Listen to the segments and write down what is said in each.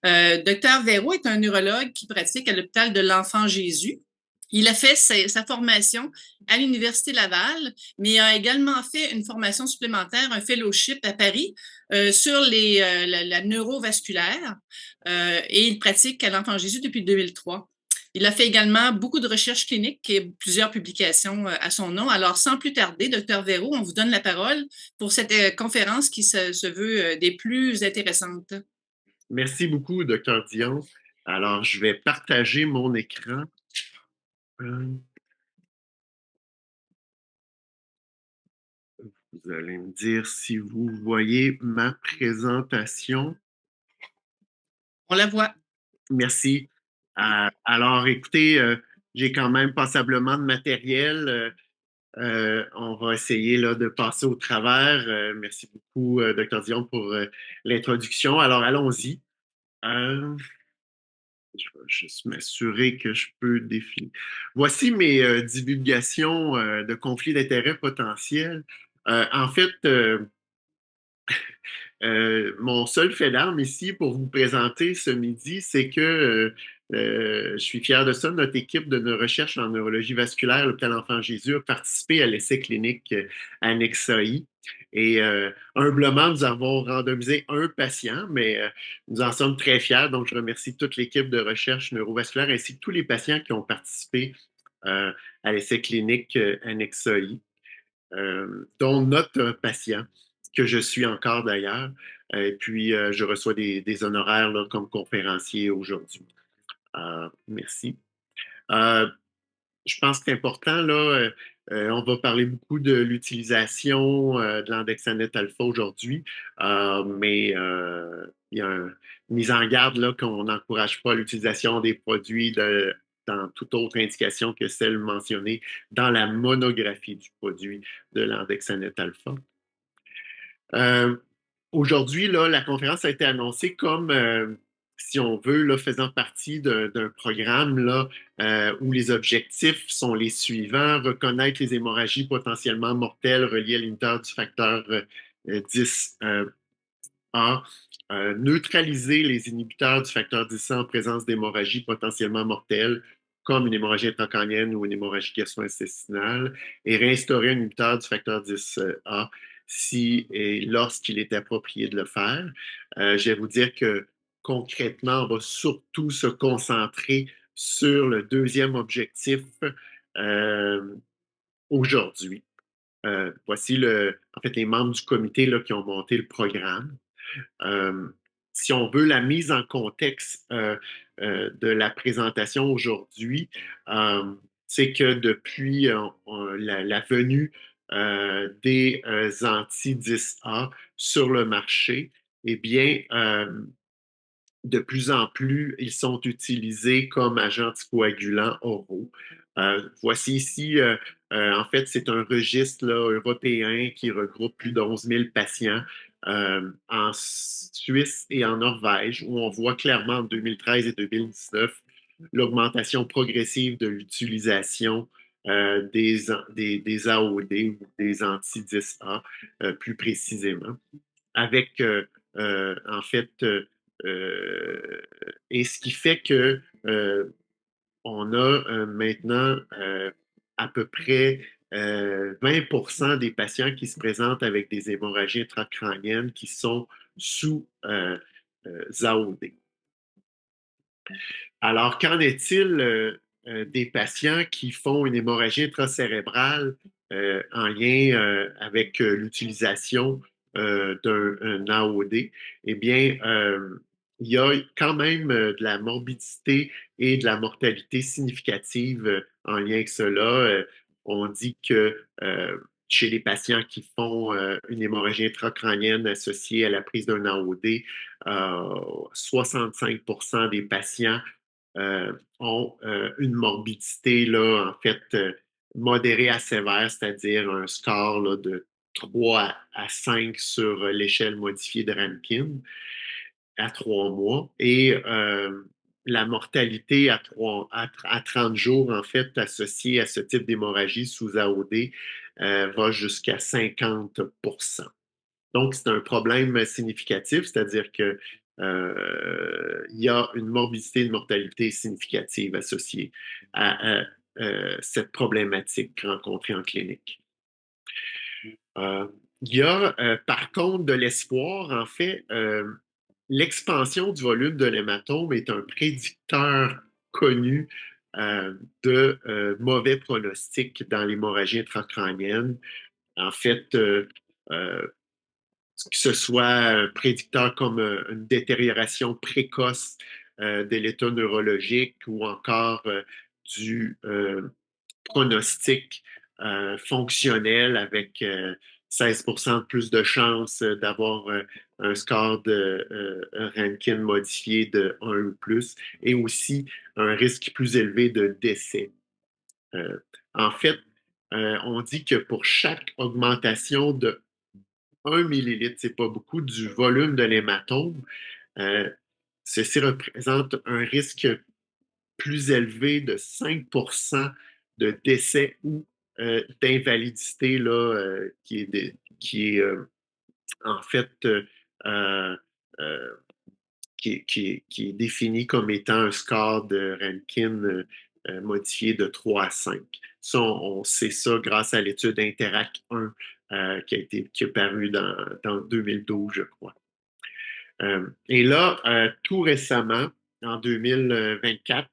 Docteur Véro est un neurologue qui pratique à l'hôpital de l'Enfant Jésus. Il a fait sa formation à l'Université Laval, mais a également fait une formation supplémentaire, un fellowship à Paris sur la neurovasculaire et il pratique à l'Enfant Jésus depuis 2003. Il a fait également beaucoup de recherches cliniques et plusieurs publications à son nom. Alors, sans plus tarder, Docteur Véro, on vous donne la parole pour cette conférence qui se veut des plus intéressantes. Merci beaucoup, Dr. Dion. Alors, je vais partager mon écran. Euh, Vous allez me dire si vous voyez ma présentation. On la voit. Merci. Alors, écoutez, j'ai quand même passablement de matériel. On va essayer là, de passer au travers. Merci beaucoup, Dr. Dion, pour l'introduction. Alors, allons-y. Euh, Je vais juste m'assurer que je peux définir. Voici mes divulgations de conflits d'intérêts potentiels. En fait, mon seul fait d'arme ici pour vous présenter ce midi, c'est que je suis fier de ça. Notre équipe de recherche en neurologie vasculaire, l'Hôpital Enfant Jésus, a participé à l'essai clinique Annexai. Et humblement, nous avons randomisé un patient, mais nous en sommes très fiers. Donc, je remercie toute l'équipe de recherche neurovasculaire ainsi que tous les patients qui ont participé à l'essai clinique Annexai, dont notre patient, que je suis encore d'ailleurs. Et puis, je reçois des honoraires là, comme conférencier aujourd'hui. Merci. Euh, je pense que c'est important, là, on va parler beaucoup de l'utilisation de l'Andexanet alpha aujourd'hui, mais il y a une mise en garde là, qu'on n'encourage pas l'utilisation des produits dans toute autre indication que celle mentionnée dans la monographie du produit de l'Andexanet alpha. Euh, Aujourd'hui, là, la conférence a été annoncée comme, si on veut, là, faisant partie d'un programme là, où les objectifs sont les suivants: reconnaître les hémorragies potentiellement mortelles reliées à l'inhibiteur du facteur 10A, neutraliser les inhibiteurs du facteur 10A en présence d'hémorragies potentiellement mortelles, comme une hémorragie intracrânienne ou une hémorragie gastro-intestinale, et réinstaurer un inhibiteur du facteur 10A si et lorsqu'il est approprié de le faire. Je vais vous dire que concrètement, on va surtout se concentrer sur le deuxième objectif euh, aujourd'hui. Voici en fait les membres du comité là, qui ont monté le programme. Euh, si on veut la mise en contexte de la présentation aujourd'hui, c'est que depuis la venue des anti-10A sur le marché, eh bien, de plus en plus, ils sont utilisés comme agents anticoagulants oraux. Voici ici, en fait, c'est un registre là, européen qui regroupe plus de 11 000 patients en Suisse et en Norvège, où on voit clairement en 2013 et 2019 l'augmentation progressive de l'utilisation des AOD ou des anti-10A, plus précisément, avec en fait et ce qui fait que on a maintenant à peu près 20% des patients qui se présentent avec des hémorragies intracrâniennes qui sont sous AOD. Alors, qu'en est-il des patients qui font une hémorragie intracérébrale en lien avec l'utilisation d'un AOD? Eh bien, il y a quand même de la morbidité et de la mortalité significative en lien avec cela. On dit que chez les patients qui font une hémorragie intracrânienne associée à la prise d'un AOD, 65% des patients ont une morbidité, là, en fait, modérée à sévère, c'est-à-dire un score là, de 3 à 5 sur l'échelle modifiée de Rankin à 3 mois. Et la mortalité à 30 jours, en fait, associée à ce type d'hémorragie sous AOD, va jusqu'à 50%. Donc, c'est un problème significatif, c'est-à-dire que il y a une morbidité, une mortalité significative associée à cette problématique rencontrée en clinique. Il y a par contre de l'espoir. En fait, l'expansion du volume de l'hématome est un prédicteur connu de mauvais pronostics dans l'hémorragie intracrânienne. En fait, que ce soit un prédicteur comme une détérioration précoce de l'état neurologique ou encore du pronostic fonctionnel avec 16% de plus de chances d'avoir un score de Rankin modifié de 1 ou plus et aussi un risque plus élevé de décès. En fait, on dit que pour chaque augmentation de 1 millilitre, c'est pas beaucoup, du volume de l'hématome, euh, ceci représente un risque plus élevé de 5% de décès ou d'invalidité qui est en fait euh, euh, qui est défini comme étant un score de Rankin modifié de 3 à 5. Ça, on sait ça grâce à l'étude Interact 1 qui est parue dans 2012, je crois. Et là, tout récemment, en 2024,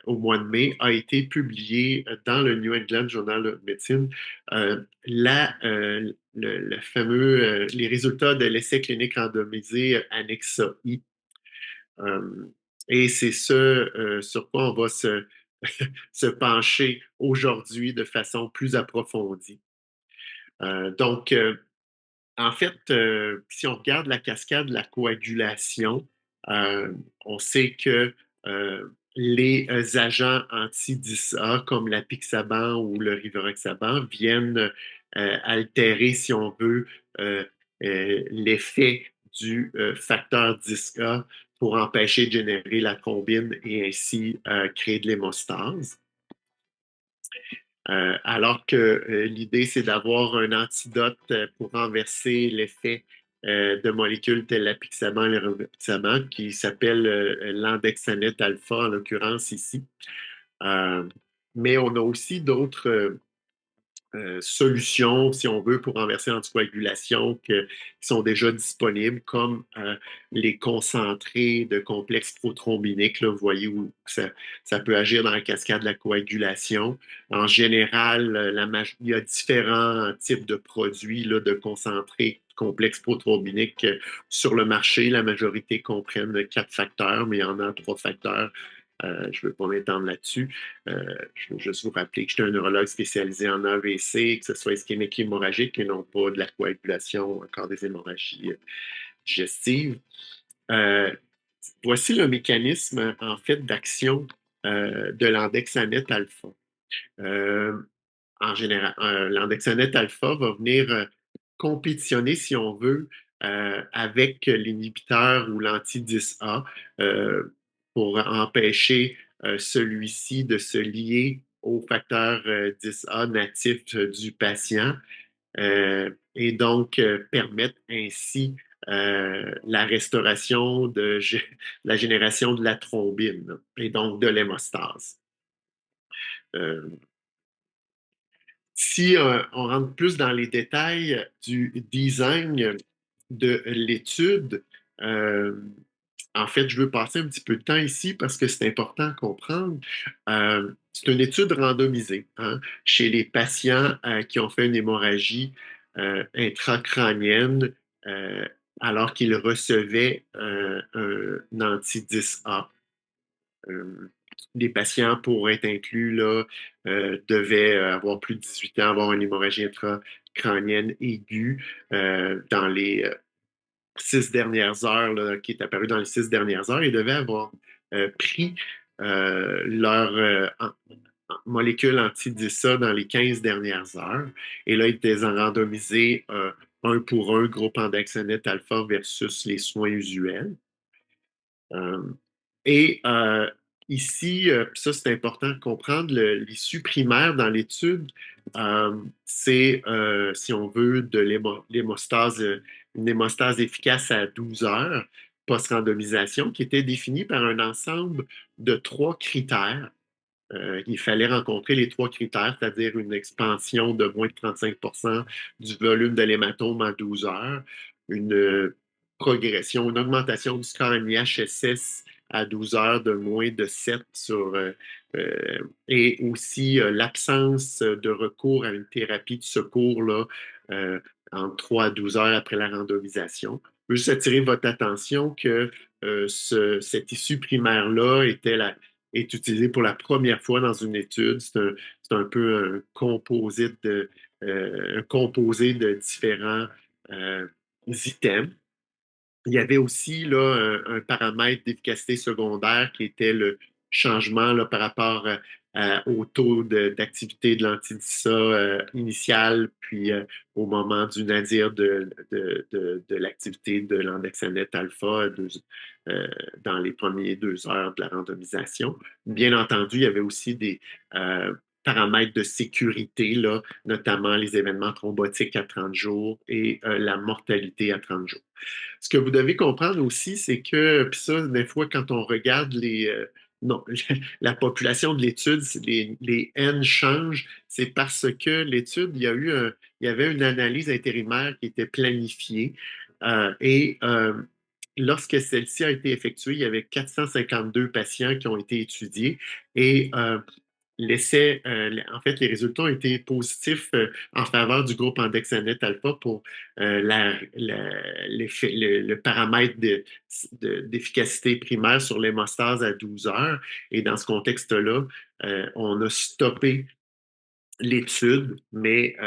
au mois de mai, a été publié dans le New England Journal of Medicine le fameux, les résultats de l'essai clinique randomisé Annexe I. Et c'est ce sur quoi on va se pencher aujourd'hui de façon plus approfondie. Donc, en fait, si on regarde la cascade de la coagulation, on sait que les agents anti-DISA comme l'apixaban ou le rivaroxaban viennent altérer, si on veut, l'effet du facteur 10A pour empêcher de générer la thrombine et ainsi créer de l'hémostase. Alors que l'idée, c'est d'avoir un antidote pour renverser l'effet de molécules telles l'apixaban et le rivaroxaban, qui s'appelle l'andexanate alpha, en l'occurrence ici. Mais on a aussi d'autres solutions, si on veut, pour renverser l'anticoagulation qui sont déjà disponibles, comme les concentrés de complexes prothrombiniques. Là, vous voyez où ça peut agir dans la cascade de la coagulation. En général, il y a différents types de produits là, de concentrés complexes prothrombiniques sur le marché. La majorité comprennent 4 facteurs, mais il y en a 3 facteurs. Je ne veux pas m'étendre là-dessus. Je veux juste vous rappeler que je suis un neurologue spécialisé en AVC, que ce soit ischémique hémorragique et non pas de la coagulation, encore des hémorragies digestives. Voici le mécanisme, en fait, d'action de l'andexanate alpha. En général, l'andexanate alpha va venir compétitionner, si on veut, avec l'inhibiteur ou l'anti-10A pour empêcher celui-ci de se lier au facteur 10A natif du patient et donc permettre ainsi la restauration de la génération de la thrombine et donc de l'hémostase. Si on rentre plus dans les détails du design de l'étude, en fait, je veux passer un petit peu de temps ici parce que c'est important à comprendre. C'est une étude randomisée chez les patients qui ont fait une hémorragie intracrânienne alors qu'ils recevaient un anti-10A. Les patients, pour être inclus, là, devaient avoir plus de 18 ans, avoir une hémorragie intracrânienne aiguë dans les 6 dernières heures, là, qui est apparue dans les 6 dernières heures, et devaient avoir pris leur molécule anti-DISA dans les 15 dernières heures. Et là, ils étaient randomisés un pour un, groupe andexanate alpha versus les soins usuels. Et Ici, ça c'est important de comprendre, l'issue primaire dans l'étude, c'est, si on veut, de l'hémostase, une hémostase efficace à 12 heures post-randomisation qui était définie par un ensemble de 3 critères. Il fallait rencontrer les 3 critères, c'est-à-dire une expansion de moins de 35 du volume de l'hématome en 12 heures, une progression, une augmentation du score MIHSS à 12 heures de moins de 7 et aussi l'absence de recours à une thérapie de secours là, entre 3 à 12 heures après la randomisation. Je veux juste attirer votre attention que cette issue primaire-là est utilisée pour la première fois dans une étude. C'est un peu un composé de différents items. Il y avait aussi là, un paramètre d'efficacité secondaire qui était le changement là, par rapport au taux d'activité de l'antidissa initial, puis au moment du nadir de l'activité de l'andexanet alpha dans les premiers 2 heures de la randomisation. Bien entendu, il y avait aussi des paramètres de sécurité, là, notamment les événements thrombotiques à 30 jours et la mortalité à 30 jours. Ce que vous devez comprendre aussi, c'est que, puis ça, des fois, quand on regarde non, la population de l'étude, les N changent, c'est parce que l'étude, il y avait une analyse intérimaire qui était planifiée et lorsque celle-ci a été effectuée, il y avait 452 patients qui ont été étudiés et en fait, les résultats ont été positifs en faveur du groupe Andexanet alpha pour le paramètre d'efficacité primaire sur l'hémostase à 12 heures. Et dans ce contexte-là, on a stoppé l'étude, mais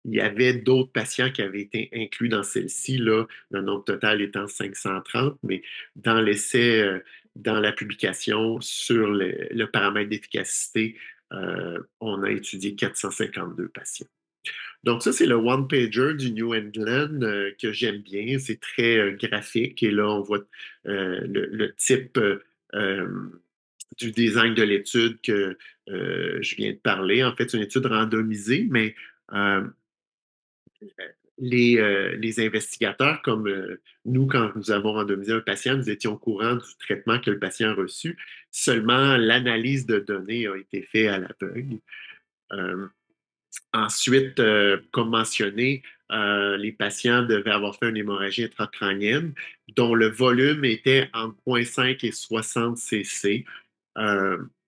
il y avait d'autres patients qui avaient été inclus dans celle-ci, là, le nombre total étant 530, mais dans l'essai, dans la publication sur le paramètre d'efficacité, on a étudié 452 patients. Donc ça, c'est le one-pager du New England que j'aime bien. C'est très graphique et là, on voit le type du design de l'étude que je viens de parler. En fait, c'est une étude randomisée, mais euh, les investigateurs, comme nous, quand nous avons randomisé un patient, nous étions au courant du traitement que le patient a reçu. Seulement, l'analyse de données a été faite à l'aveugle. Euh, Ensuite, comme mentionné, les patients devaient avoir fait une hémorragie intracrânienne dont le volume était entre 0,5 et 60 cc,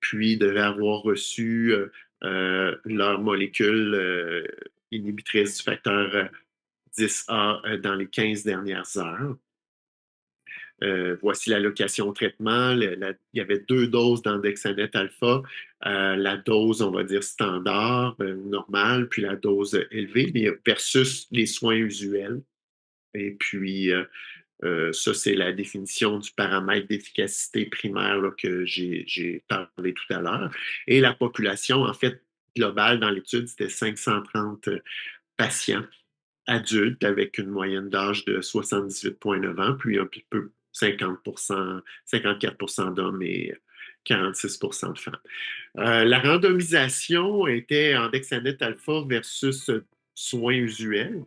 puis devaient avoir reçu leur molécule inhibitrice du facteur 10A dans les 15 dernières heures. Voici l'allocation au traitement. Il y avait 2 doses d'andexanet alpha. La dose, on va dire, standard, normale, puis la dose élevée, versus les soins usuels. Et puis, ça, c'est la définition du paramètre d'efficacité primaire là, que j'ai parlé tout à l'heure. Et la population, en fait, globale dans l'étude, c'était 530 patients adultes avec une moyenne d'âge de 78,9 ans, puis un peu 54 d'hommes et 46 de femmes. La randomisation était en Dexanet alpha versus soins usuels,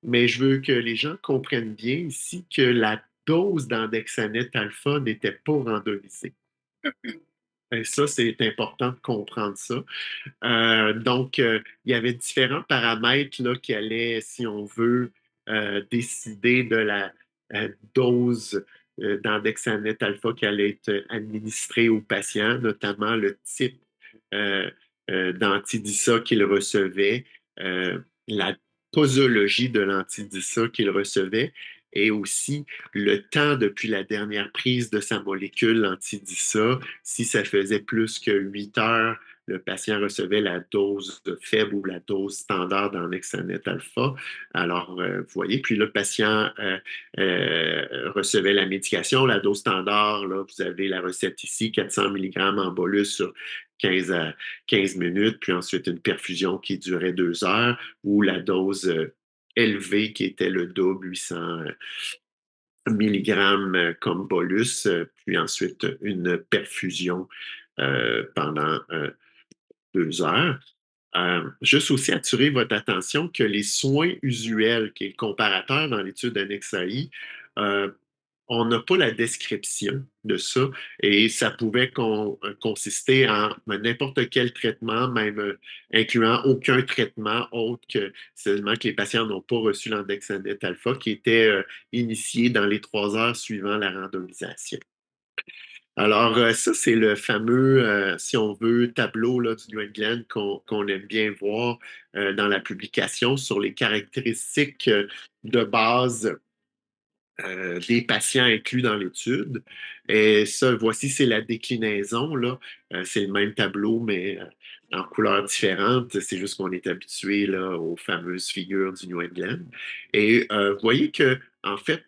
mais je veux que les gens comprennent bien ici que la dose d'andexanet alpha n'était pas randomisée. Et ça, c'est important de comprendre ça. Donc, il y avait différents paramètres là, qui allaient, si on veut, décider de la dose d'andexanet alpha qui allait être administrée aux patients, notamment le type euh, d'antidissa qu'il recevait, la posologie de l'antidissa qu'il recevait et aussi le temps depuis la dernière prise de sa molécule antidissa. Si ça faisait plus que 8 heures, le patient recevait la dose faible ou la dose standard d'andexanet alpha. Alors, vous voyez, puis le patient recevait la médication, la dose standard, là, vous avez la recette ici, 400 mg en bolus sur 15 minutes, puis ensuite une perfusion qui durait 2 heures, ou la dose élevée qui était le double, milligrammes comme bolus, puis ensuite une perfusion pendant 2 heures. Juste aussi attirer votre attention que les soins usuels, qui est le comparateur dans l'étude d'annexe AI, on n'a pas la description de ça et ça pouvait consister en n'importe quel traitement, même incluant aucun traitement autre que seulement que les patients n'ont pas reçu l'andexanet alpha qui était initié dans les 3 heures suivant la randomisation. Alors, ça, c'est le fameux, si on veut, tableau là, du New England qu'on aime bien voir dans la publication sur les caractéristiques de base des patients inclus dans l'étude. Et ça, voici, c'est la déclinaison, là. C'est le même tableau, mais en couleurs différentes. C'est juste qu'on est habitué là, aux fameuses figures du New England. Et vous voyez que, en fait,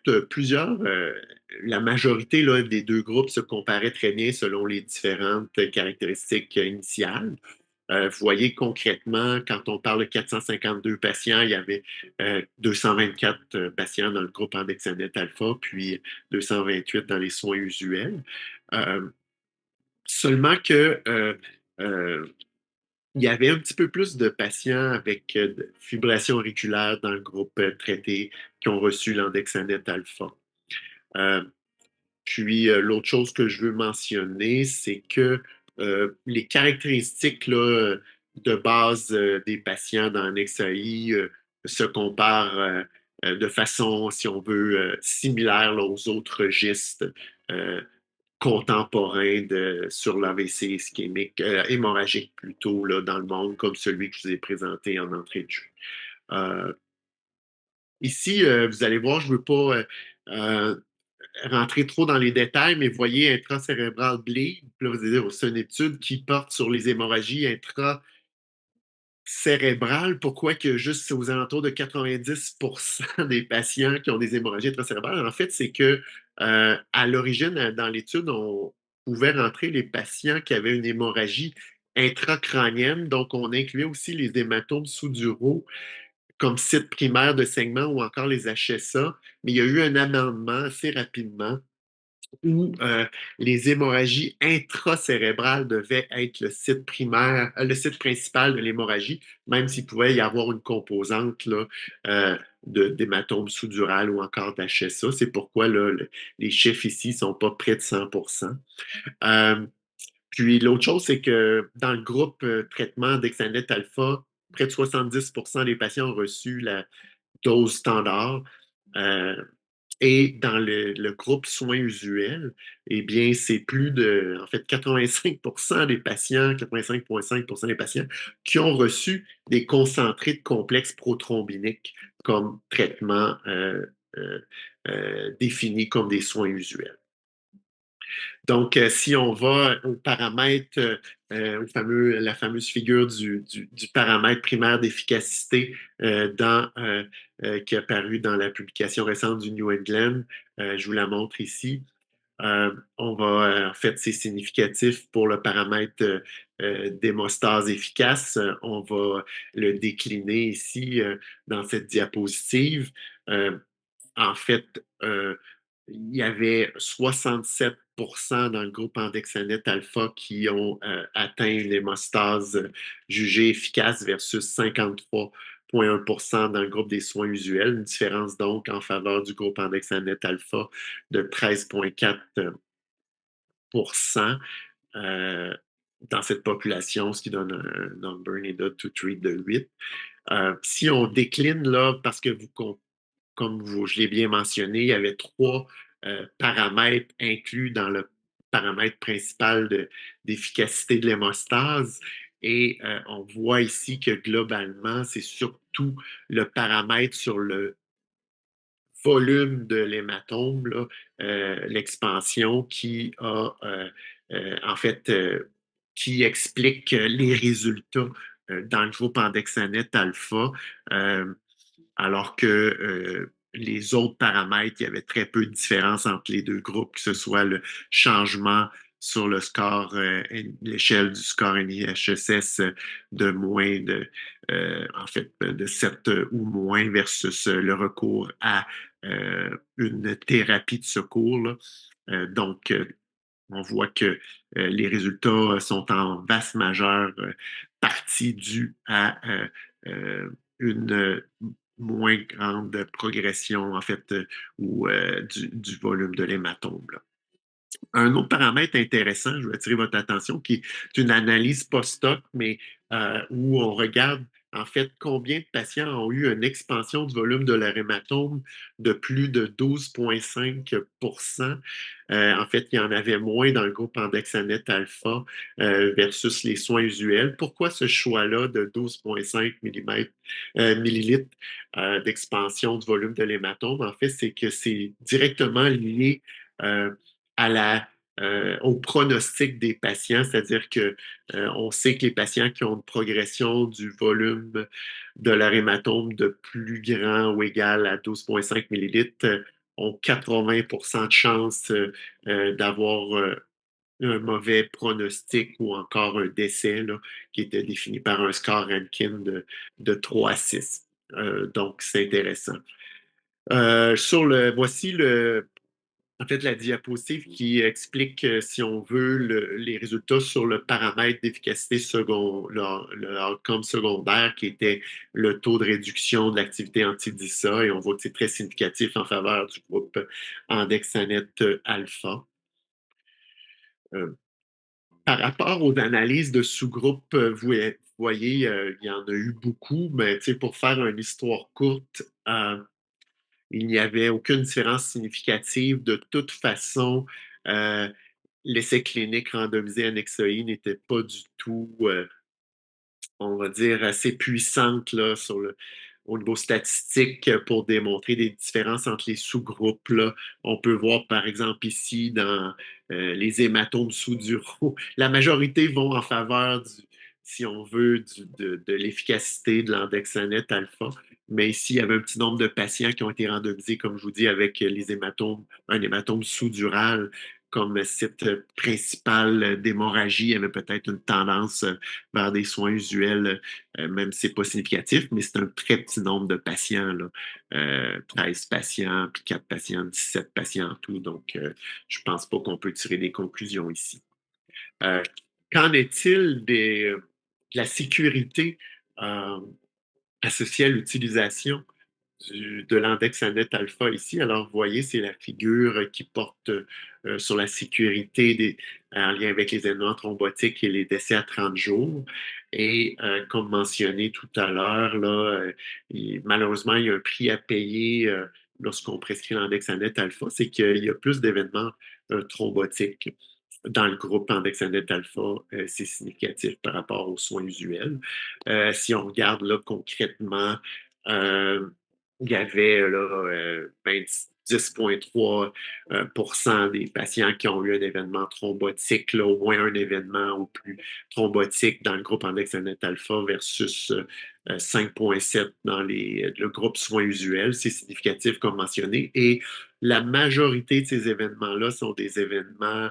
la majorité là, des deux groupes se comparaient très bien selon les différentes caractéristiques initiales. Vous voyez concrètement, quand on parle de 452 patients, il y avait 224 patients dans le groupe Andexanet alpha, puis 228 dans les soins usuels. Euh, Seulement que il y avait un petit peu plus de patients avec fibrillation auriculaire dans le groupe traité qui ont reçu l'Andexanet alpha. Euh, Puis, l'autre chose que je veux mentionner, c'est que les caractéristiques là, de base des patients dans l'XAI se comparent de façon, si on veut, similaire là, aux autres registres euh, contemporains sur l'AVC ischémique, hémorragique plutôt, là, dans le monde, comme celui que je vous ai présenté en entrée de jeu. Euh, Ici, vous allez voir, je ne veux pas rentrer trop dans les détails, mais voyez intracérébral bleed, là, vous allez dire, c'est une étude qui porte sur les hémorragies intracérébrales. Pourquoi que juste aux alentours de 90% des patients qui ont des hémorragies intracérébrales? En fait, c'est que à l'origine, dans l'étude, on pouvait rentrer les patients qui avaient une hémorragie intracrânienne, donc on incluait aussi les hématomes sous-duraux comme site primaire de saignement ou encore les HSA, mais il y a eu un amendement assez rapidement où les hémorragies intracérébrales devaient être le site primaire, le site principal de l'hémorragie, même s'il pouvait y avoir une composante là, d'hématome sous-dural ou encore d'HSA. C'est pourquoi là, les chiffres ici ne sont pas près de 100%. Euh, Puis l'autre chose, c'est que dans le groupe traitement d'Exanet alpha, près de 70% des patients ont reçu la dose standard. Euh, et dans le groupe soins usuels, eh bien, c'est plus de, en fait, 85% des patients, 85,5% des patients qui ont reçu des concentrés de complexes prothrombiniques comme traitement euh, défini comme des soins usuels. Donc, si on va au paramètre, la fameuse figure du paramètre primaire d'efficacité qui est apparu dans la publication récente du New England, je vous la montre ici. En fait, c'est significatif pour le paramètre d'hémostase efficace. On va le décliner ici dans cette diapositive. Euh, En fait, il y avait 67% dans le groupe Andexanet alpha qui ont atteint l'hémostase jugée efficace versus 53,1% dans le groupe des soins usuels. Une différence donc en faveur du groupe Andexanet alpha de 13,4% dans cette population, ce qui donne un number needed to treat de 8. Si on décline là, parce que je l'ai bien mentionné, il y avait trois paramètres inclus dans le paramètre principal d'efficacité de l'hémostase. Et on voit ici que globalement, c'est surtout le paramètre sur le volume de l'hématome, l'expansion, en fait, qui explique les résultats dans le groupe Andexanet alpha. Euh, Alors que les autres paramètres, il y avait très peu de différence entre les deux groupes, que ce soit le changement sur le score, l'échelle du score NIHSS de moins de, en fait, de 7 ou moins versus le recours à une thérapie de secours, là. Donc, on voit que les résultats sont en vaste majeure partie dus à une moins grande progression, en fait, ou du volume de l'hématome, là. Un autre paramètre intéressant, je vais attirer votre attention, qui est une analyse post-hoc, mais où on regarde en fait combien de patients ont eu une expansion du volume de leur hématome de plus de 12,5 En fait, il y en avait moins dans le groupe andexanet alpha versus les soins usuels. Pourquoi ce choix-là de 12,5 millilitres d'expansion du volume de l'hématome? En fait, c'est que c'est directement lié euh, à au pronostic des patients, c'est-à-dire que on sait que les patients qui ont une progression du volume de leur hématome de plus grand ou égal à 12,5 millilitres ont 80 de chances d'avoir un mauvais pronostic ou encore un décès là, qui était défini par un score Rankin de 3 à 6. Donc, c'est intéressant. Voici en fait, la diapositive qui explique, si on veut, les résultats sur le paramètre d'efficacité le outcome secondaire, qui était le taux de réduction de l'activité anti-DISA, et on voit que c'est très significatif en faveur du groupe Andexanet alpha. Euh, Par rapport aux analyses de sous-groupes, vous voyez, il y en a eu beaucoup, mais pour faire une histoire courte, il n'y avait aucune différence significative. De toute façon, euh, l'essai clinique randomisé Annexoi n'était pas du tout, on va dire, assez puissante là, au niveau statistique pour démontrer des différences entre les sous-groupes, là. On peut voir, par exemple, ici, dans les hématomes sous-duraux, la majorité vont en faveur si on veut, de l'efficacité de l'andexanet alpha. Mais ici, il y avait un petit nombre de patients qui ont été randomisés, comme je vous dis, avec un hématome sous-dural comme site principal d'hémorragie. Il y avait peut-être une tendance vers des soins usuels, même si ce n'est pas significatif, mais c'est un très petit nombre de patients, là. 13 patients, puis 4 patients, 17 patients en tout. Donc, je ne pense pas qu'on peut tirer des conclusions ici. Euh, Qu'en est-il de la sécurité euh, associée à l'utilisation de l'index Anet alpha ici? Alors, vous voyez, c'est la figure qui porte sur la sécurité en lien avec les événements thrombotiques et les décès à 30 jours. Et comme mentionné tout à l'heure, là, malheureusement, il y a un prix à payer lorsqu'on prescrit l'index Anet alpha, c'est qu'il y a plus d'événements thrombotiques dans le groupe Andexanet alpha, c'est significatif par rapport aux soins usuels. Si on regarde là concrètement, euh, il y avait là, 10,3 des patients qui ont eu un événement thrombotique, là, au moins un événement ou plus thrombotique dans le groupe Andexanet alpha versus 5,7 dans le groupe soins usuels. C'est significatif comme mentionné. Et la majorité de ces événements-là sont des événements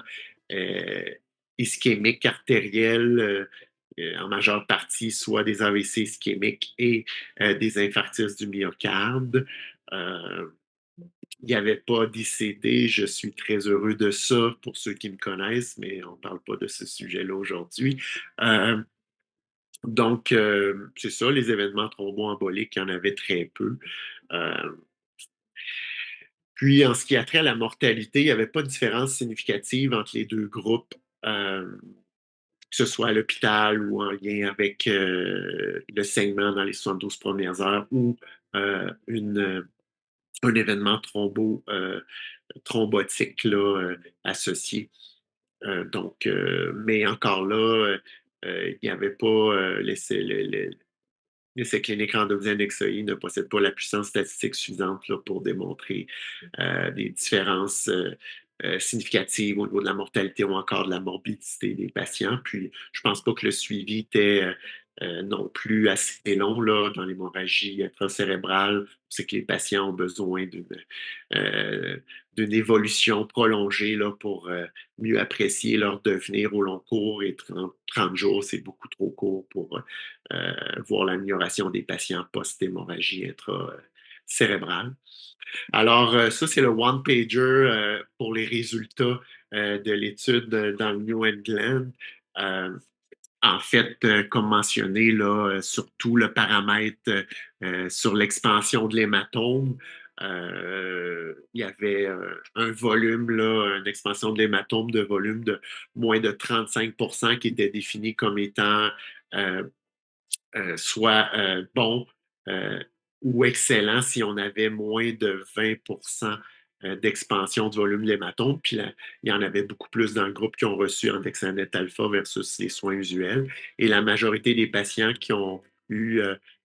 euh, ischémiques artériels en majeure partie, soit des AVC ischémiques et des infarctus du myocarde. Euh, il n'y avait pas d'ICD. Je suis très heureux de ça pour ceux qui me connaissent, mais on ne parle pas de ce sujet-là aujourd'hui. Euh, donc, c'est ça, les événements thromboemboliques, il y en avait très peu. Euh, Puis, en ce qui a trait à la mortalité, il n'y avait pas de différence significative entre les deux groupes, que ce soit à l'hôpital ou en lien avec le saignement dans les 72 premières heures ou un événement thrombotique là, associé. Mais encore là, il n'y avait pas l'essai clinique randomisé Annexoi ne possède pas la puissance statistique suffisante là, pour démontrer des différences significatives au niveau de la mortalité ou encore de la morbidité des patients. Puis, je ne pense pas que le suivi était non plus assez long là, dans l'hémorragie intracérébrale. C'est que les patients ont besoin euh, d'une évolution prolongée là, pour mieux apprécier leur devenir au long cours. Et 30 jours, c'est beaucoup trop court pour voir l'amélioration des patients post-hémorragie intracérébrale. Alors, ça, c'est le one-pager pour les résultats de l'étude dans le New England. Euh, En fait, comme mentionné, là, surtout le paramètre sur l'expansion de l'hématome, il y avait un volume, là, une expansion de l'hématome de volume de moins de 35 qui était défini comme étant euh, soit bon euh, ou excellent si on avait moins de 20 d'expansion du volume de l'hématome. Puis là, il y en avait beaucoup plus dans le groupe qui ont reçu Andexanet alpha versus les soins usuels. Et la majorité des patients qui ont eu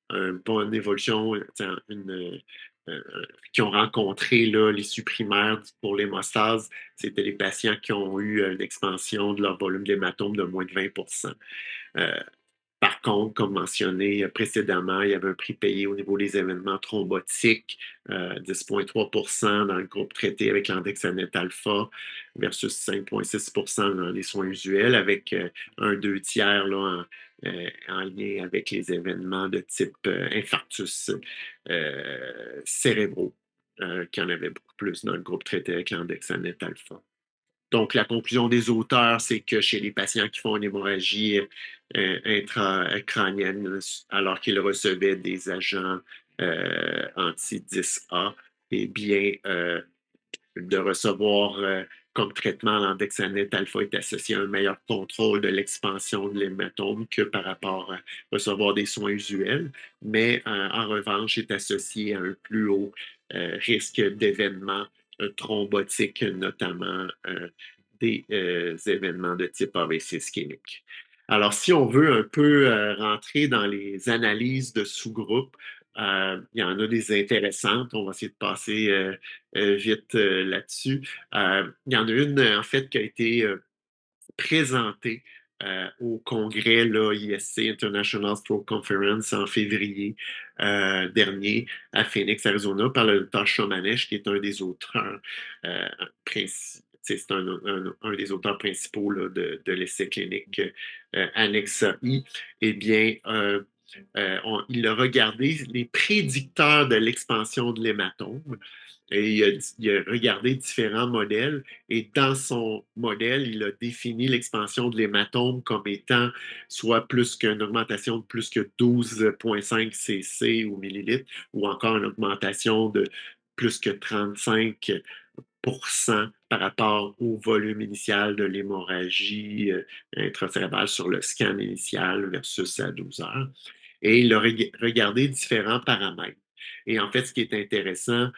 une bonne évolution, euh, qui ont rencontré là, l'issue primaire pour l'hémostase, c'était les patients qui ont eu une expansion de leur volume d'hématome de moins de 20 euh, Par contre, comme mentionné précédemment, il y avait un prix payé au niveau des événements thrombotiques, 10,3 dans le groupe traité avec l'andexanet alpha versus 5,6 dans les soins usuels, avec un 2 tiers là, en lien avec les événements de type infarctus cérébraux, qui en avait beaucoup plus dans le groupe traité avec l'andexanet alpha. Donc, la conclusion des auteurs, c'est que chez les patients qui font une hémorragie intracrânienne, alors qu'ils recevaient des agents anti-10A, eh bien, de recevoir comme traitement l'andexanet alpha est associé à un meilleur contrôle de l'expansion de l'hématome que par rapport à recevoir des soins usuels, mais en revanche est associé à un plus haut risque d'événements thrombotiques, notamment des événements de type AVC ischémique. Alors, si on veut un peu rentrer dans les analyses de sous-groupes, il y en a des intéressantes. On va essayer de passer vite là-dessus. Il y en a une, en fait, qui a été présentée au congrès là, ISC, International Stroke Conference, en février dernier à Phoenix, Arizona, par le docteur Shomanesh, qui est un des auteurs c'est un des auteurs principaux là, de l'essai clinique Annexe I. Eh bien, il a regardé les prédicteurs de l'expansion de l'hématome et il a regardé différents modèles et dans son modèle, il a défini l'expansion de l'hématome comme étant soit plus qu'une augmentation de plus que 12,5 cc ou millilitres ou encore une augmentation de plus que 35 par rapport au volume initial de l'hémorragie intracérébrale sur le scan initial versus à 12 heures. Et il a regardé différents paramètres. Et en fait, ce qui est intéressant,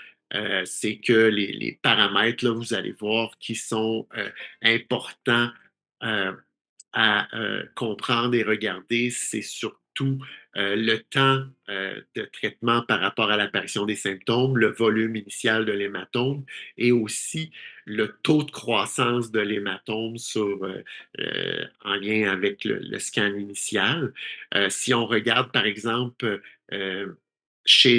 c'est que les paramètres, là, vous allez voir, qui sont importants euh, à comprendre et regarder, c'est surtout le temps de traitement par rapport à l'apparition des symptômes, le volume initial de l'hématome et aussi le taux de croissance de l'hématome en lien avec le scan initial. Si on regarde, par exemple,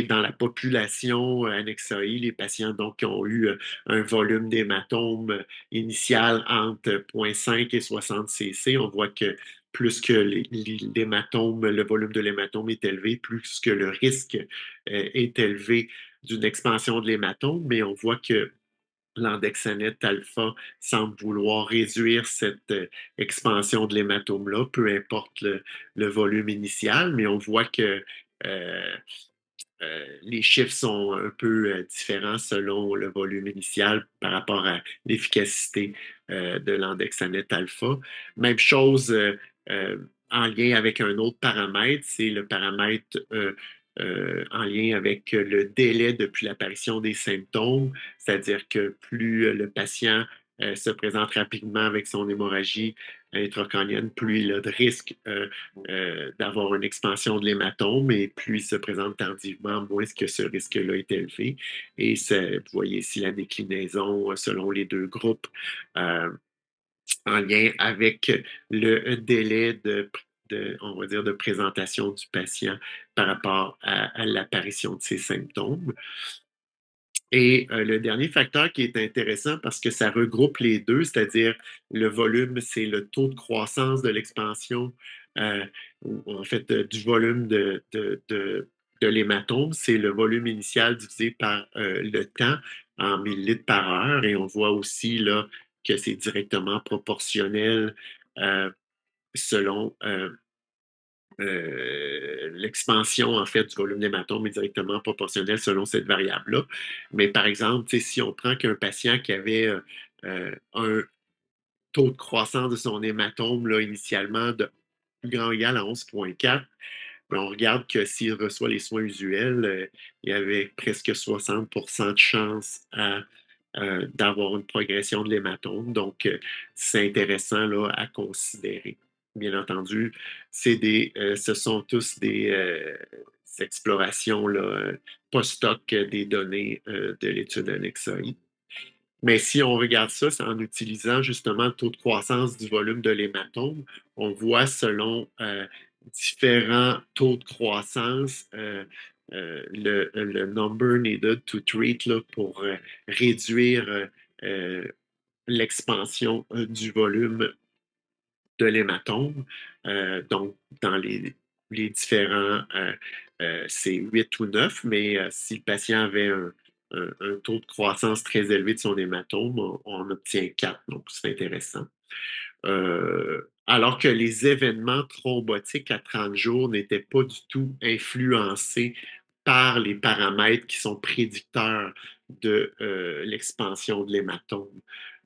dans la population annexaïe, les patients donc, qui ont eu un volume d'hématome initial entre 0,5 et 60 cc, on voit que plus que l'hématome, le volume de l'hématome est élevé, plus que le risque est élevé d'une expansion de l'hématome, mais on voit que l'andexanet alpha semble vouloir réduire cette expansion de l'hématome-là, peu importe le volume initial, mais on voit que euh, les chiffres sont un peu différents selon le volume initial par rapport à l'efficacité de l'andexanet alpha. Même chose en lien avec un autre paramètre, c'est le paramètre en lien avec le délai depuis l'apparition des symptômes, c'est-à-dire que plus le patient se présente rapidement avec son hémorragie intracrânienne, plus il a de risque d'avoir une expansion de l'hématome et plus il se présente tardivement, moins que ce risque-là est élevé. Et vous voyez ici la déclinaison selon les deux groupes en lien avec le délai on va dire, de présentation du patient par rapport à l'apparition de ces symptômes. Et le dernier facteur qui est intéressant parce que ça regroupe les deux, c'est-à-dire le volume, c'est le taux de croissance de l'expansion, euh, ou en fait du volume de l'hématome, c'est le volume initial divisé par le temps en millilitres par heure. Et on voit aussi là que c'est directement proportionnel euh, selon l'expansion en fait du volume d'hématome est directement proportionnelle selon cette variable-là. Mais par exemple, si on prend qu'un patient qui avait un taux de croissance de son hématome là, initialement de plus grand ou égal à 11,4, ben, on regarde que s'il reçoit les soins usuels, il y avait presque 60% de chances d'avoir une progression de l'hématome. Donc, c'est intéressant là, à considérer. Bien entendu, ce sont tous des explorations là, post-hoc des données de l'étude NXAI. Mais si on regarde ça, c'est en utilisant justement le taux de croissance du volume de l'hématome, on voit selon différents taux de croissance le number needed to treat là, pour réduire l'expansion du volume de l'hématome. Donc, dans les différents, c'est 8 ou 9, mais si le patient avait un taux de croissance très élevé de son hématome, on obtient 4, donc c'est intéressant. Alors que les événements thrombotiques à 30 jours n'étaient pas du tout influencés par les paramètres qui sont prédicteurs de l'expansion de l'hématome.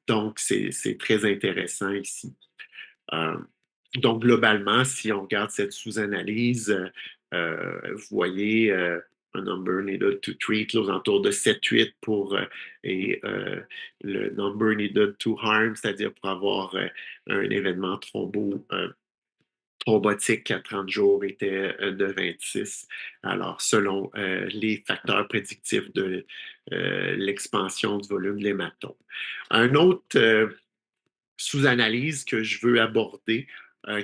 Donc, c'est très intéressant ici. Euh, donc, globalement, si on regarde cette sous-analyse, vous voyez un number needed to treat là, aux alentours de 7-8 pour et le number needed to harm, c'est-à-dire pour avoir un événement thrombotique à 30 jours était de 26. Alors, selon les facteurs prédictifs de l'expansion du volume de l'hématome. Un autre sous-analyse que je veux aborder,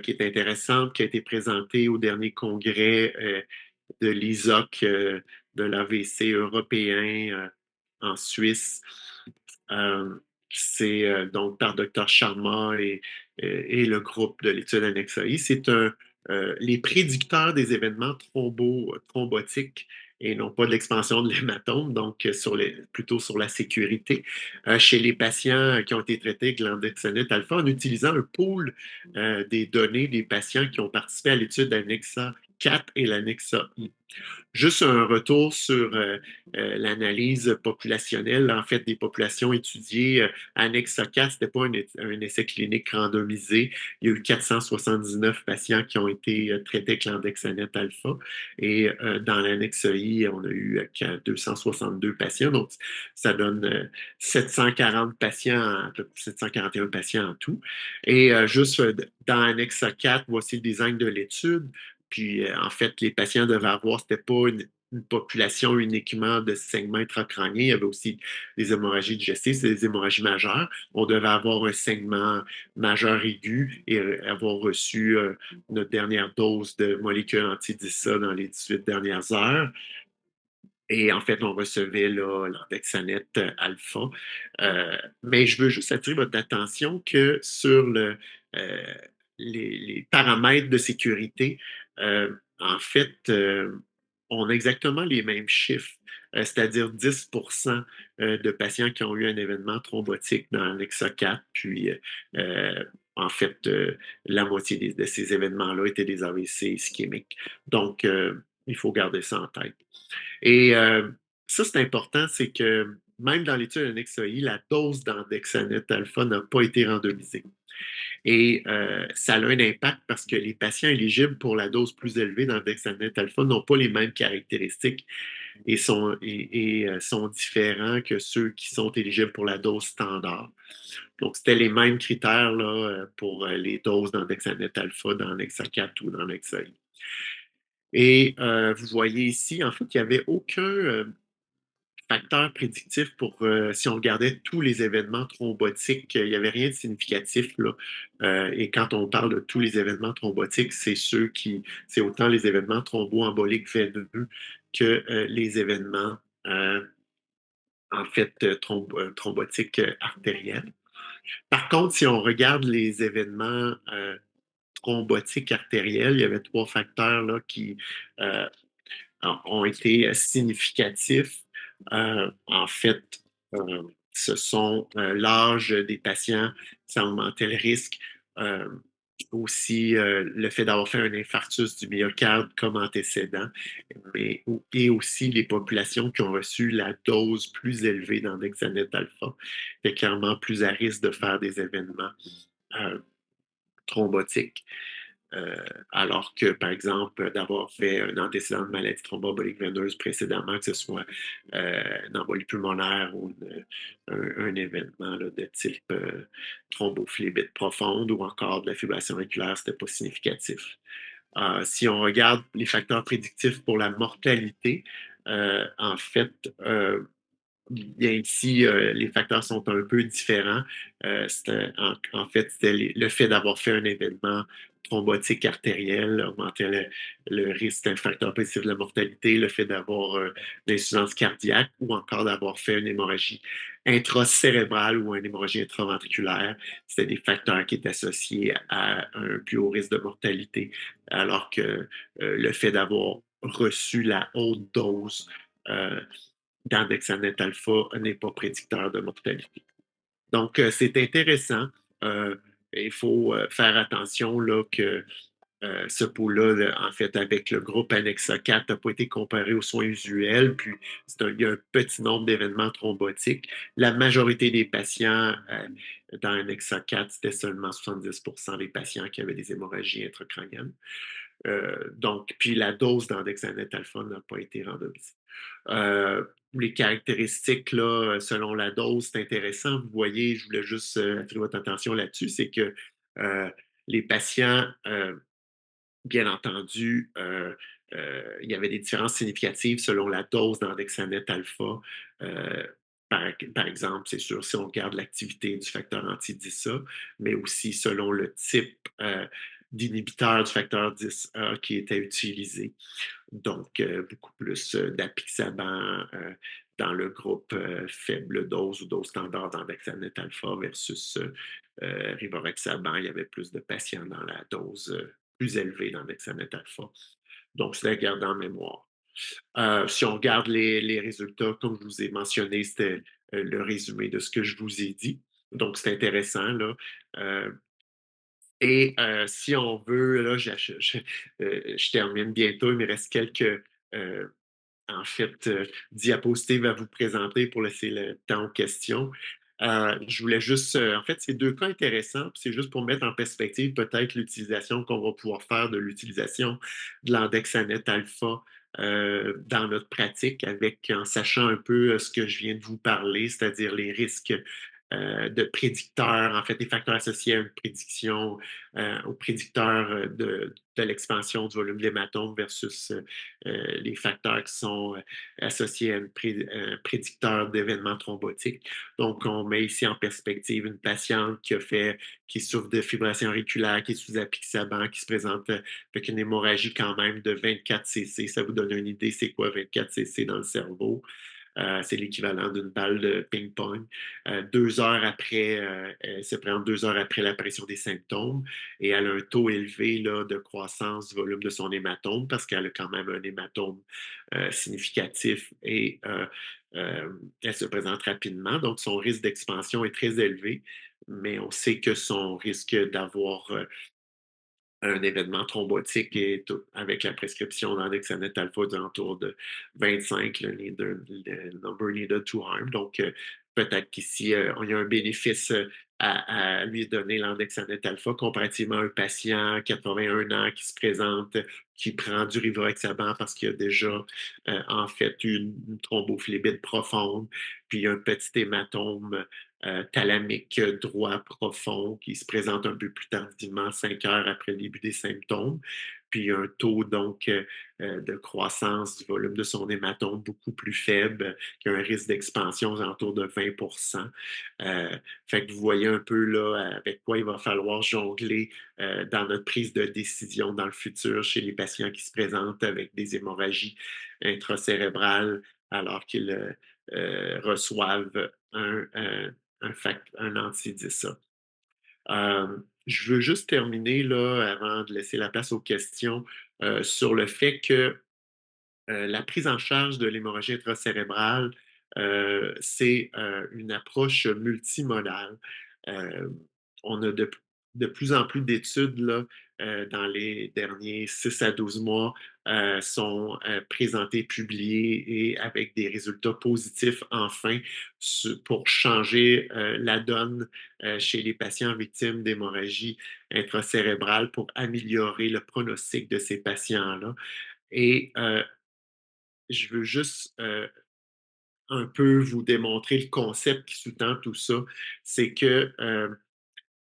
qui est intéressante, qui a été présentée au dernier congrès de l'ISOC de l'AVC européen en Suisse. Euh, c'est donc par Dr. Sharma et le groupe de l'étude ANNEXAI. C'est les prédicteurs des événements thrombotiques et non pas de l'expansion de l'hématome, donc plutôt sur la sécurité, chez les patients qui ont été traités avec l'andexanate alpha en utilisant un pool des données des patients qui ont participé à l'étude ANNEXA 4 et l'ANNEXA I. Juste un retour sur l'analyse populationnelle, en fait, des populations étudiées. Annexe 4, ce n'était pas un essai clinique randomisé. Il y a eu 479 patients qui ont été traités avec l'andexanet alpha. Et dans l'annexe I, on a eu 262 patients. Donc, ça donne 740 patients, 741 patients en tout. Et juste dans l'annexe 4, voici le design de l'étude. Puis, en fait, les patients devaient avoir, c'était pas une population uniquement de saignements intracrâniens, il y avait aussi des hémorragies digestives, c'est des hémorragies majeures. On devait avoir un saignement majeur aigu et avoir reçu notre dernière dose de molécules anti-DISA dans les 18 dernières heures. Et en fait, on recevait l'andexanet alpha. Mais je veux juste attirer votre attention que sur les paramètres de sécurité, en fait, on a exactement les mêmes chiffres, c'est-à-dire 10 de patients qui ont eu un événement thrombotique dans l'EXA 4, puis en fait, la moitié de ces événements-là étaient des AVC ischémiques. Donc, il faut garder ça en tête. Et ça, c'est important, c'est que même dans l'étude NXAI, la dose d'andexanet alpha n'a pas été randomisée. Et ça a un impact parce que les patients éligibles pour la dose plus élevée d'andexanet alpha n'ont pas les mêmes caractéristiques et sont différents que ceux qui sont éligibles pour la dose standard. Donc, c'était les mêmes critères là, pour les doses d'andexanet alpha dans l'Hexa4 ou dans l'Hexa. Et vous voyez ici, en fait, il n'y avait aucun facteur prédictif pour si on regardait tous les événements thrombotiques, il n'y avait rien de significatif là. Et quand on parle de tous les événements thrombotiques, c'est autant les événements thromboemboliques veineux que les événements en fait thrombotiques artériels. Par contre, si on regarde les événements thrombotiques artériels, il y avait trois facteurs là, qui euh, ont été significatifs. En fait, euh, ce sont l'âge des patients, ça augmentait le risque. Euh, Aussi, le fait d'avoir fait un infarctus du myocarde comme antécédent, et aussi les populations qui ont reçu la dose plus élevée d'andexanète alpha, étaient clairement plus à risque de faire des événements euh, thrombotiques. Euh, Alors que, par exemple, d'avoir fait un antécédent de maladie thromboembolique veineuse précédemment, que ce soit une embolie pulmonaire ou un événement là, de type thrombophlébite profonde ou encore de la fibrillation auriculaire, c'était pas significatif. Si on regarde les facteurs prédictifs pour la mortalité, en fait, bien ici, les facteurs sont un peu différents. En fait, c'était le fait d'avoir fait un événement thrombotique artériel augmentait le risque d'un facteur positif de la mortalité, le fait d'avoir une insuffisance cardiaque ou encore d'avoir fait une hémorragie intracérébrale ou une hémorragie intraventriculaire. C'était des facteurs qui étaient associés à un plus haut risque de mortalité, alors que le fait d'avoir reçu la haute dose d'andexanet alpha n'est pas prédicteur de mortalité. Donc, c'est intéressant. Euh, il faut faire attention là, que ce pot-là, en fait, avec le groupe Annexa 4, n'a pas été comparé aux soins usuels, puis il y a un petit nombre d'événements thrombotiques. La majorité des patients dans Annexa 4, c'était seulement 70% des patients qui avaient des hémorragies intracrâniennes. Donc, puis la dose d'andexanet alpha n'a pas été randomisée. Euh, les caractéristiques, là, selon la dose, c'est intéressant. Vous voyez, je voulais juste attirer votre attention là-dessus, c'est que euh, les patients, bien entendu, il y avait des différences significatives selon la dose d'andexanet alpha. Euh, par exemple, c'est sûr, si on regarde l'activité du facteur anti-DISA, mais aussi selon le type d'inhibiteur du facteur 10A qui était utilisé. Donc, beaucoup plus d'apixaban dans le groupe faible dose ou dose standard d'andexanet alpha versus rivaroxaban. Il y avait plus de patients dans la dose plus élevée d'andexanet alpha. Donc, c'est à garder en mémoire. Si on regarde les résultats, comme je vous ai mentionné, c'était le résumé de ce que je vous ai dit. Donc, c'est intéressant, là. Et si on veut, là, je termine bientôt, il me reste quelques euh, en fait, diapositive à vous présenter pour laisser le temps aux questions. Je voulais juste, en fait, c'est deux cas intéressants, puis c'est juste pour mettre en perspective peut-être l'utilisation qu'on va pouvoir faire de l'utilisation de l'Andexanet alpha dans notre pratique, en sachant un peu ce que je viens de vous parler, c'est-à-dire les risques de prédicteurs, en fait, des facteurs associés à une prédiction, aux prédicteurs de l'expansion du volume de l'hématome versus les facteurs qui sont associés à un prédicteur d'événements thrombotiques. Donc, on met ici en perspective une patiente qui souffre de fibrillation auriculaire, qui est sous apixaban, qui se présente avec une hémorragie quand même de 24 cc. Ça vous donne une idée, c'est quoi 24 cc dans le cerveau? C'est l'équivalent d'une balle de ping-pong. 2 heures après, elle se présente 2 heures après l'apparition des symptômes et elle a un taux élevé là, de croissance du volume de son hématome parce qu'elle a quand même un hématome significatif et elle se présente rapidement. Donc, son risque d'expansion est très élevé, mais on sait que son risque d'avoir un événement thrombotique et avec la prescription d'andexanet alpha d'entour de 25, le number needed to harm. Donc, peut-être qu'ici, il y a un bénéfice à lui donner l'andexanet alpha comparativement à un patient 81 ans qui se présente, qui prend du rivaroxaban parce qu'il y a déjà en fait une thrombophlébite profonde, puis un petit hématome thalamique droit profond qui se présente un peu plus tardivement, 5 heures après le début des symptômes. puis un taux donc de croissance du volume de son hématome beaucoup plus faible, qui a un risque d'expansion aux alentours de 20%. Fait que vous voyez un peu là avec quoi il va falloir jongler dans notre prise de décision dans le futur chez les patients qui se présentent avec des hémorragies intracérébrales alors qu'ils reçoivent un anti-DISA. Je veux juste terminer là, avant de laisser la place aux questions, sur le fait que la prise en charge de l'hémorragie intracérébrale, c'est une approche multimodale. Euh, on a de plus en plus d'études là, dans les derniers 6 à 12 mois sont présentées, publiées et avec des résultats positifs enfin pour changer la donne chez les patients victimes d'hémorragie intracérébrale pour améliorer le pronostic de ces patients-là. Et je veux juste un peu vous démontrer le concept qui sous-tend tout ça. C'est que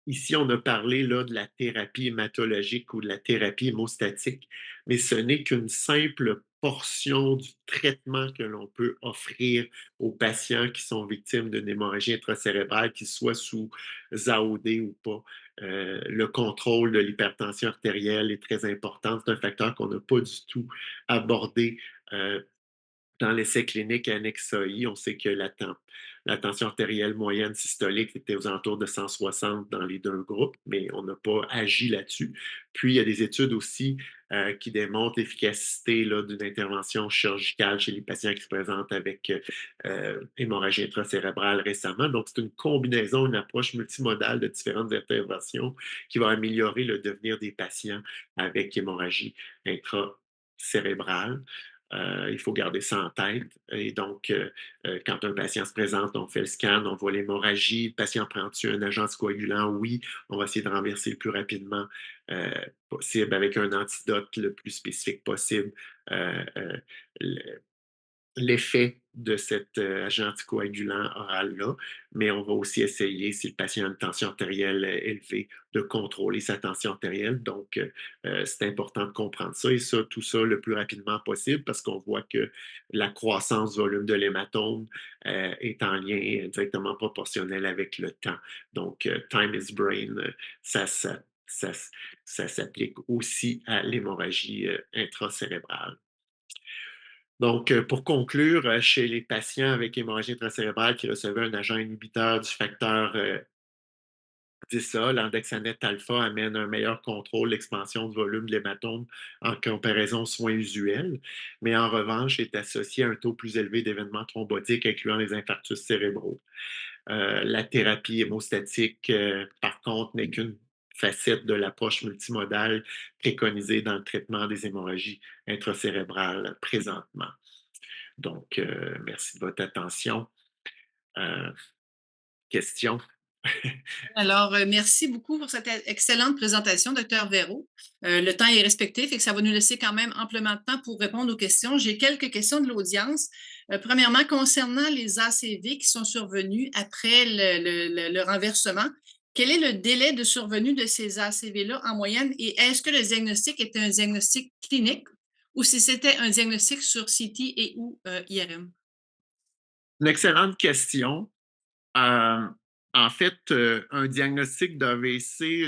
ici, on a parlé là, de la thérapie hématologique ou de la thérapie hémostatique, mais ce n'est qu'une simple portion du traitement que l'on peut offrir aux patients qui sont victimes d'une hémorragie intracérébrale, qu'ils soient sous AOD ou pas. Le contrôle de l'hypertension artérielle est très important. C'est un facteur qu'on n'a pas du tout abordé euh, dans l'essai clinique annexe AI. On sait que la tension artérielle moyenne systolique était aux alentours de 160 dans les deux groupes, mais on n'a pas agi là-dessus. Puis, il y a des études aussi qui démontrent l'efficacité d'une intervention chirurgicale chez les patients qui se présentent avec hémorragie intracérébrale récemment. Donc, c'est une combinaison, une approche multimodale de différentes interventions qui va améliorer le devenir des patients avec hémorragie intracérébrale. Il faut garder ça en tête. Et donc, quand un patient se présente, on fait le scan, on voit l'hémorragie. Le patient prend-tu un agent anticoagulant? Oui, on va essayer de renverser le plus rapidement possible avec un antidote le plus spécifique possible. Euh, euh, L'effet de cet agent anticoagulant oral-là, mais on va aussi essayer, si le patient a une tension artérielle élevée, de contrôler sa tension artérielle. Donc, c'est important de comprendre ça et ça, tout ça le plus rapidement possible parce qu'on voit que la croissance du volume de l'hématome est en lien directement proportionnel avec le temps. Donc, time is brain, ça, ça s'applique aussi à l'hémorragie intracérébrale. Donc, pour conclure, chez les patients avec hémorragie intracérébrale qui recevaient un agent inhibiteur du facteur 10A, l'andexanet alpha amène un meilleur contrôle de l'expansion de volume de l'hématome en comparaison aux soins usuels, mais en revanche est associé à un taux plus élevé d'événements thrombotiques incluant les infarctus cérébraux. La thérapie hémostatique, par contre, n'est qu'une facette de l'approche multimodale préconisée dans le traitement des hémorragies intracérébrales présentement. Donc, merci de votre attention. Euh, Question? Alors, merci beaucoup pour cette excellente présentation, Dr. Véro. Le temps est respecté, fait que ça va nous laisser quand même amplement de temps pour répondre aux questions. J'ai quelques questions de l'audience. Premièrement, concernant les ACV qui sont survenus après le renversement, quel est le délai de survenue de ces ACV-là en moyenne et est-ce que le diagnostic était un diagnostic clinique ou si c'était un diagnostic sur CT et ou IRM? Une excellente question. Euh, En fait, un diagnostic d'AVC,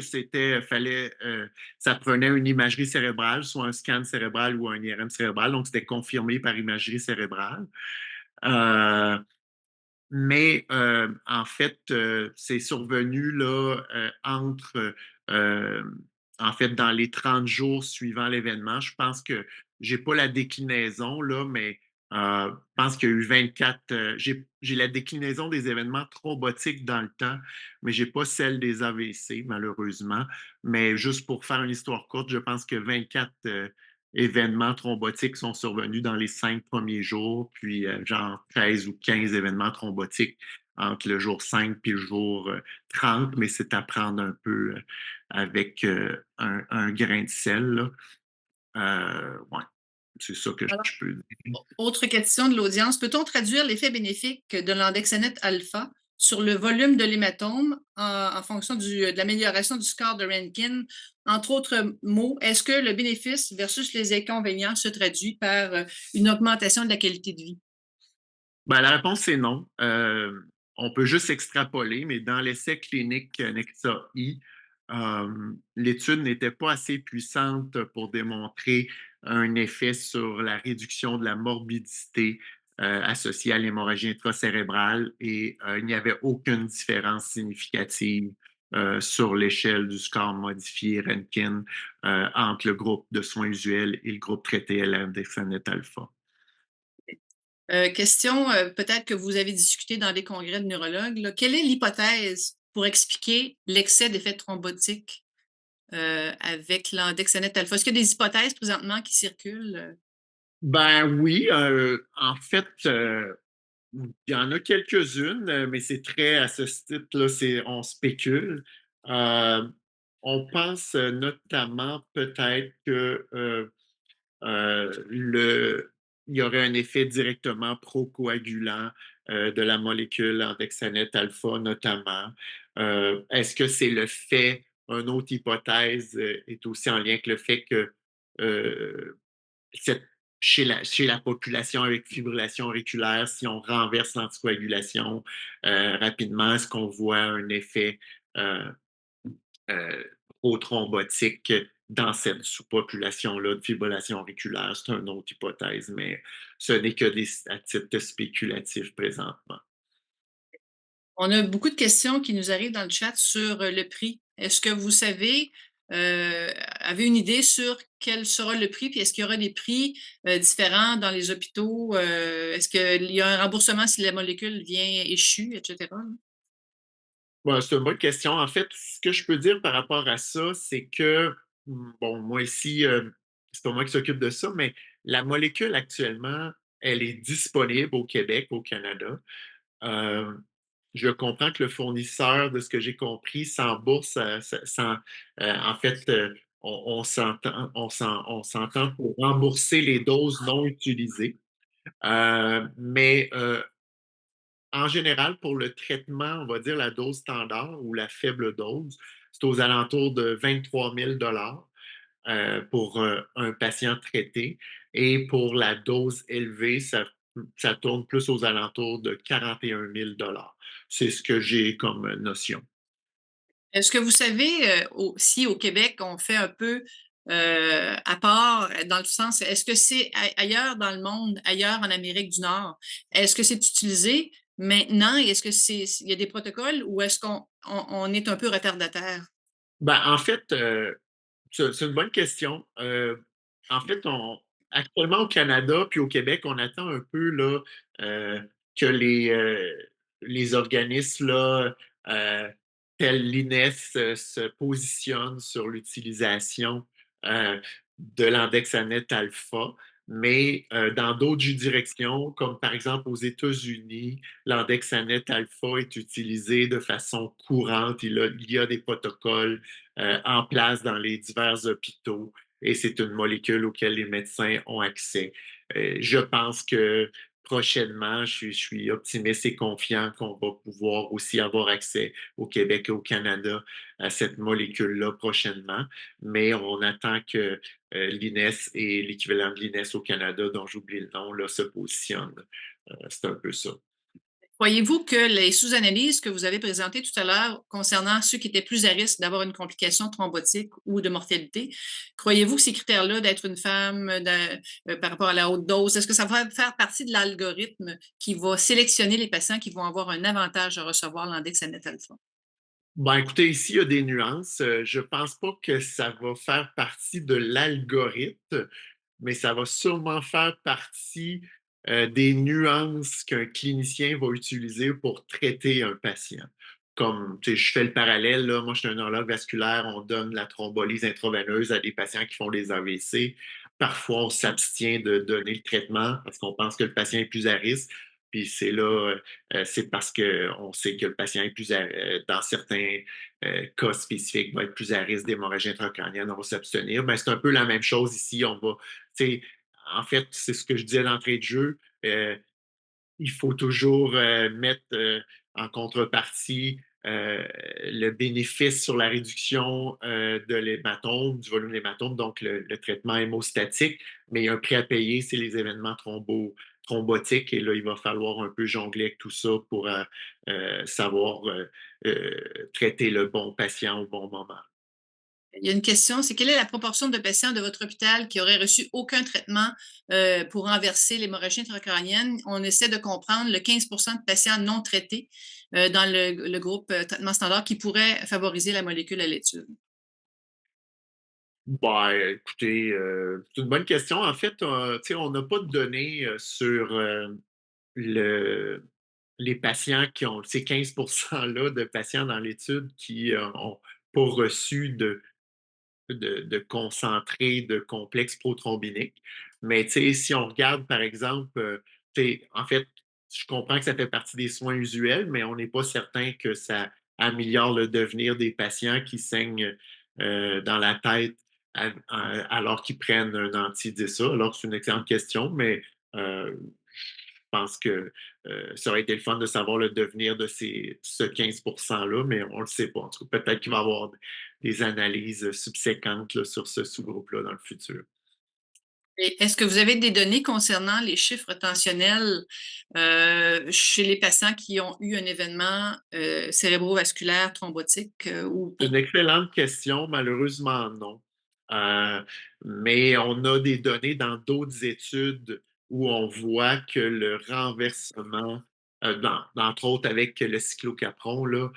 ça prenait une imagerie cérébrale, soit un scan cérébral ou un IRM cérébral, donc c'était confirmé par imagerie cérébrale. Euh, Mais en fait, c'est survenu là, euh, en fait, dans les 30 jours suivant l'événement. Je pense que j'ai pas la déclinaison, là, mais je pense qu'il y a eu 24. J'ai la déclinaison des événements thrombotiques dans le temps, mais j'ai pas celle des AVC, malheureusement. Mais juste pour faire une histoire courte, je pense que 24 événements thrombotiques sont survenus dans les 5 premiers jours, puis genre 13 ou 15 événements thrombotiques entre le jour 5 puis le jour 30, mais c'est à prendre un peu avec un grain de sel. Là. Ouais, c'est ça que Alors, je peux dire. autre question de l'audience, peut-on traduire l'effet bénéfique de l'andexanet alpha sur le volume de l'hématome en fonction de l'amélioration du score de Rankin. Entre autres mots, est-ce que le bénéfice versus les inconvénients se traduit par une augmentation de la qualité de vie? Ben, la réponse est non. On peut juste extrapoler, mais dans l'essai clinique Nexa-I, l'étude n'était pas assez puissante pour démontrer un effet sur la réduction de la morbidité associée à l'hémorragie intracérébrale et il n'y avait aucune différence significative sur l'échelle du score modifié Rankin entre le groupe de soins usuels et le groupe traité à l'andexanet alpha. Question, peut-être que vous avez discuté dans des congrès de neurologues. Là. Quelle est l'hypothèse pour expliquer l'excès d'effets thrombotiques avec l'andexanet alpha? Est-ce qu'il y a des hypothèses présentement qui circulent? Ben oui, en fait, il y en a quelques-unes, mais c'est très à ce titre-là, on spécule. Euh, on pense notamment peut-être que il y aurait un effet directement procoagulant de la molécule andexanet alpha notamment. Est-ce que c'est le fait, une autre hypothèse est aussi en lien avec le fait que euh, cette- chez la population avec fibrillation auriculaire, si on renverse l'anticoagulation rapidement, est-ce qu'on voit un effet euh, euh, prothrombotique dans cette sous-population-là de fibrillation auriculaire? C'est une autre hypothèse, mais ce n'est que à titre spéculatif présentement. On a beaucoup de questions qui nous arrivent dans le chat sur le prix. Est-ce que vous savez, avez une idée sur quel sera le prix, puis est-ce qu'il y aura des prix différents dans les hôpitaux? Est-ce qu'il y a un remboursement si la molécule vient échue, etc.? Bon, c'est une bonne question. En fait, ce que je peux dire par rapport à ça, c'est que, bon, moi ici, c'est pas moi qui s'occupe de ça, mais la molécule actuellement, elle est disponible au Québec, au Canada. Euh, je comprends que le fournisseur, de ce que j'ai compris, s'embourse, en fait, on s'entend pour rembourser les doses non utilisées. Mais en général, pour le traitement, on va dire la dose standard ou la faible dose, c'est aux alentours de 23 000 pour un patient traité. Et pour la dose élevée, ça tourne plus aux alentours de 41 000. C'est ce que j'ai comme notion. Est-ce que vous savez si au Québec, on fait un peu à part, dans le sens, est-ce que c'est ailleurs dans le monde, ailleurs en Amérique du Nord, est-ce que c'est utilisé maintenant et est-ce que il y a des protocoles ou est-ce qu'on est un peu retardataire? Ben, en fait, c'est une bonne question. En fait, actuellement au Canada puis au Québec, on attend un peu là, euh, que les organismes là, euh, tels l'INES se positionnent sur l'utilisation euh, de l'Andexanet alpha. Mais dans d'autres juridictions, comme par exemple aux États-Unis, l'Andexanet alpha est utilisé de façon courante. Il y a des protocoles en place dans les divers hôpitaux et c'est une molécule auquel les médecins ont accès. Je pense que prochainement, je suis optimiste et confiant qu'on va pouvoir aussi avoir accès au Québec et au Canada à cette molécule-là prochainement, mais on attend que l'INES et l'équivalent de l'INES au Canada, dont j'oublie le nom, là, se positionnent. C'est un peu ça. Croyez-vous que les sous-analyses que vous avez présentées tout à l'heure concernant ceux qui étaient plus à risque d'avoir une complication thrombotique ou de mortalité, croyez-vous que ces critères-là d'être une femme par rapport à la haute dose, est-ce que ça va faire partie de l'algorithme qui va sélectionner les patients qui vont avoir un avantage à recevoir l'index alpha? Ben, écoutez, ici, il y a des nuances. Je pense pas que ça va faire partie de l'algorithme, mais ça va sûrement faire partie des nuances qu'un clinicien va utiliser pour traiter un patient. Comme, tu sais, je fais le parallèle, là, moi, je suis un neurologue vasculaire, on donne la thrombolyse intraveineuse à des patients qui font des AVC. Parfois, on s'abstient de donner le traitement parce qu'on pense que le patient est plus à risque. Puis c'est là, c'est parce qu'on sait que le patient est dans certains cas spécifiques, va être plus à risque d'hémorragie intracrânienne, on va s'abstenir. Ben, c'est un peu la même chose ici. En fait, c'est ce que je disais d'entrée de jeu. Il faut toujours mettre en contrepartie, le bénéfice sur la réduction de l'hématome, du volume d'hématome, donc le traitement hémostatique, mais il y a un prix à payer, c'est les événements thrombotiques, et là, il va falloir un peu jongler avec tout ça pour savoir traiter le bon patient au bon moment. Il y a une question, c'est quelle est la proportion de patients de votre hôpital qui auraient reçu aucun traitement pour renverser l'hémorragie intracrânienne? On essaie de comprendre le 15% de patients non traités dans le groupe traitement standard qui pourrait favoriser la molécule à l'étude. Bah, écoutez, c'est une bonne question. En fait, tu sais, on n'a pas de données sur le, les patients qui ont ces 15%-là de patients dans l'étude qui ont pas reçu de concentré de complexe prothrombinique. Mais tu sais, si on regarde, par exemple, en fait, je comprends que ça fait partie des soins usuels, mais on n'est pas certain que ça améliore le devenir des patients qui saignent dans la tête alors qu'ils prennent un anti-DISA. Alors, c'est une excellente question, mais je pense que ça aurait été le fun de savoir le devenir de ce 15%-là, mais on ne le sait pas. En tout cas, peut-être qu'il va y avoir des analyses subséquentes là, sur ce sous-groupe-là dans le futur. Et est-ce que vous avez des données concernant les chiffres tensionnels chez les patients qui ont eu un événement cérébrovasculaire thrombotique ou C'est une excellente question. Malheureusement, non. Euh, mais on a des données dans d'autres études où on voit que le renversement, entre autres avec le cyclocapron, là,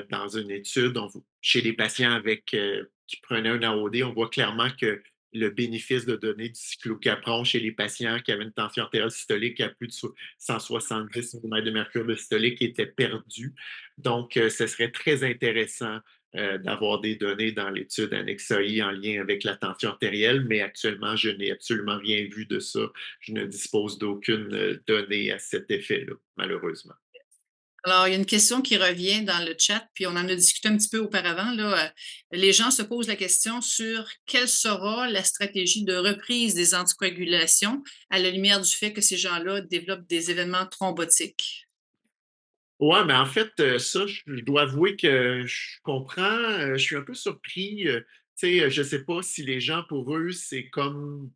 dans une étude, chez des patients qui prenaient un AOD, on voit clairement que le bénéfice de données du cyclocapron chez les patients qui avaient une tension artérielle systolique à plus de 170 mm de mercure de systolique était perdu. Donc, ce serait très intéressant d'avoir des données dans l'étude Annexai en lien avec la tension artérielle, mais actuellement, je n'ai absolument rien vu de ça. Je ne dispose d'aucune donnée à cet effet-là, malheureusement. alors, il y a une question qui revient dans le chat, puis on en a discuté un petit peu auparavant. Là, les gens se posent la question sur quelle sera la stratégie de reprise des anticoagulations à la lumière du fait que ces gens-là développent des événements thrombotiques. Ouais, mais en fait, ça, je dois avouer que je comprends, je suis un peu surpris. Tu sais, je ne sais pas si les gens, pour eux, c'est comme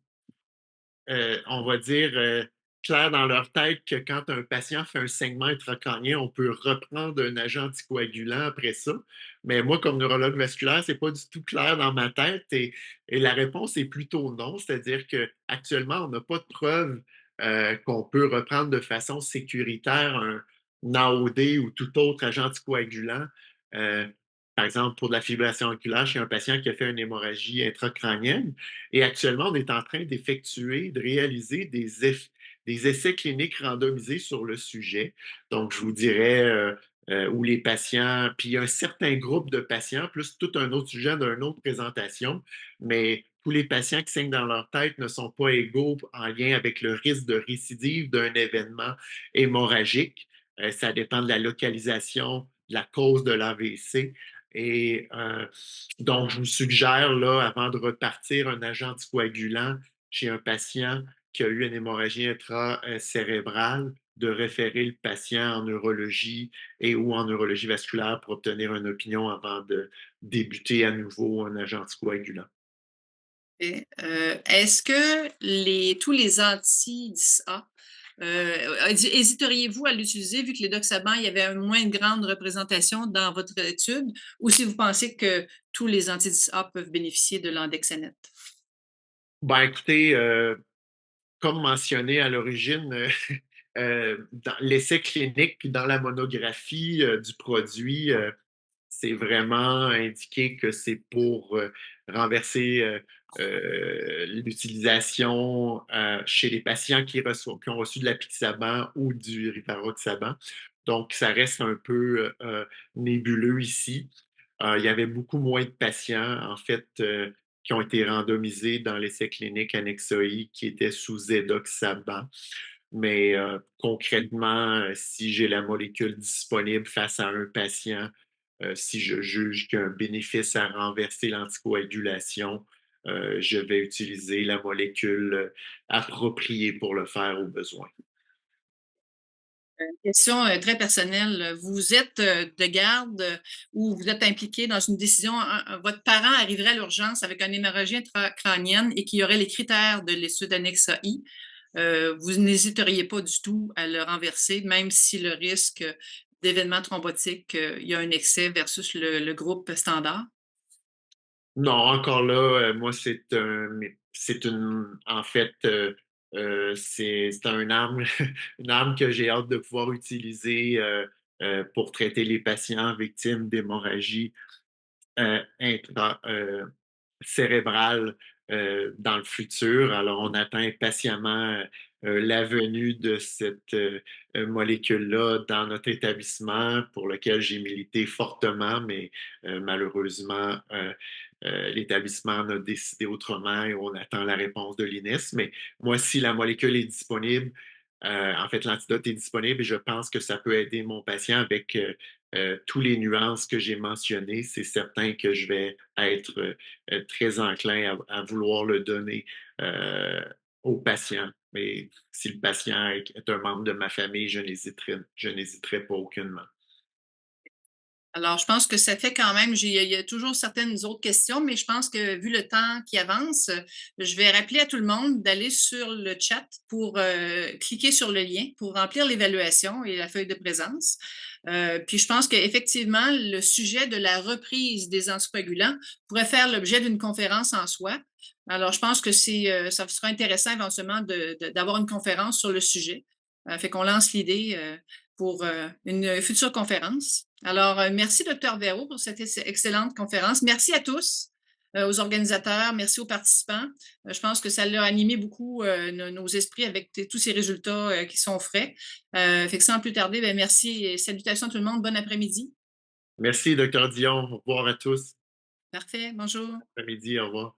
on va dire, clair dans leur tête que quand un patient fait un saignement intracrânien, on peut reprendre un agent anticoagulant après ça. Mais moi, comme neurologue vasculaire, c'est pas du tout clair dans ma tête et la réponse est plutôt non. C'est-à-dire qu'actuellement, on n'a pas de preuve qu'on peut reprendre de façon sécuritaire un AOD ou tout autre agent anticoagulant. Euh, Par exemple, pour de la fibrillation oculaire chez un patient qui a fait une hémorragie intracrânienne. Et actuellement, on est en train de réaliser des essais cliniques randomisés sur le sujet. Donc, je vous dirais où les patients, puis il y a un certain groupe de patients, plus tout un autre sujet d'une autre présentation, mais tous les patients qui saignent dans leur tête ne sont pas égaux en lien avec le risque de récidive d'un événement hémorragique. Ça dépend de la localisation, de la cause de l'AVC. Et donc, je vous suggère, là, avant de repartir un agent anticoagulant chez un patient qui a eu une hémorragie intracérébrale, de référer le patient en neurologie et ou en neurologie vasculaire pour obtenir une opinion avant de débuter à nouveau un agent anticoagulant. Et, est-ce que tous les anti-DISA, hésiteriez-vous à l'utiliser vu que les il y avait une moins grande représentation dans votre étude, ou si vous pensez que tous les anti-DISA peuvent bénéficier de l'andexanet? Ben, écoutez, comme mentionné à l'origine, dans l'essai clinique puis dans la monographie du produit, c'est vraiment indiqué que c'est pour renverser l'utilisation chez les patients qui ont reçu de l'apixaban ou du rivaroxaban. Donc, ça reste un peu nébuleux ici. Il y avait beaucoup moins de patients, en fait, qui ont été randomisés dans l'essai clinique Annexoi qui étaient sous Edoxaban. Mais concrètement, si j'ai la molécule disponible face à un patient, si je juge qu'il y a un bénéfice à renverser l'anticoagulation, je vais utiliser la molécule appropriée pour le faire au besoin. Question très personnelle. Vous êtes de garde ou vous êtes impliqué dans une décision. Votre parent arriverait à l'urgence avec une hémorragie intracrânienne et qui aurait les critères de l'étude annexe AI. Vous n'hésiteriez pas du tout à le renverser, même si le risque d'événement thrombotique, il y a un excès versus le groupe standard. Non, encore là, moi, c'est en fait, c'est un arme, une arme que j'ai hâte de pouvoir utiliser pour traiter les patients victimes d'hémorragie cérébrale dans le futur. Alors, on attend impatiemment la venue de cette molécule-là dans notre établissement pour lequel j'ai milité fortement, mais malheureusement, l'établissement en a décidé autrement et on attend la réponse de l'INES. Mais moi, si la molécule est disponible, en fait, l'antidote est disponible et je pense que ça peut aider mon patient avec tous les nuances que j'ai mentionnées. C'est certain que je vais être très enclin à vouloir le donner euh, au patient. Mais si le patient est un membre de ma famille, je n'hésiterai pas aucunement. Alors, je pense que ça fait quand même, il y a toujours certaines autres questions, mais je pense que vu le temps qui avance, je vais rappeler à tout le monde d'aller sur le chat pour cliquer sur le lien pour remplir l'évaluation et la feuille de présence. Puis je pense qu'effectivement, le sujet de la reprise des anticoagulants pourrait faire l'objet d'une conférence en soi. Alors, je pense que ça sera intéressant éventuellement d'avoir une conférence sur le sujet. Fait qu'on lance l'idée pour une future conférence. Alors, merci, Dr. Véro, pour cette excellente conférence. Merci à tous, aux organisateurs, merci aux participants. Je pense que ça l'a animé beaucoup nos esprits avec tous ces résultats qui sont frais. Fait que sans plus tarder, ben, merci et salutations à tout le monde. Bon après-midi. Merci, Dr. Dion. Au revoir à tous. Parfait. Bonjour. Après-midi, au revoir.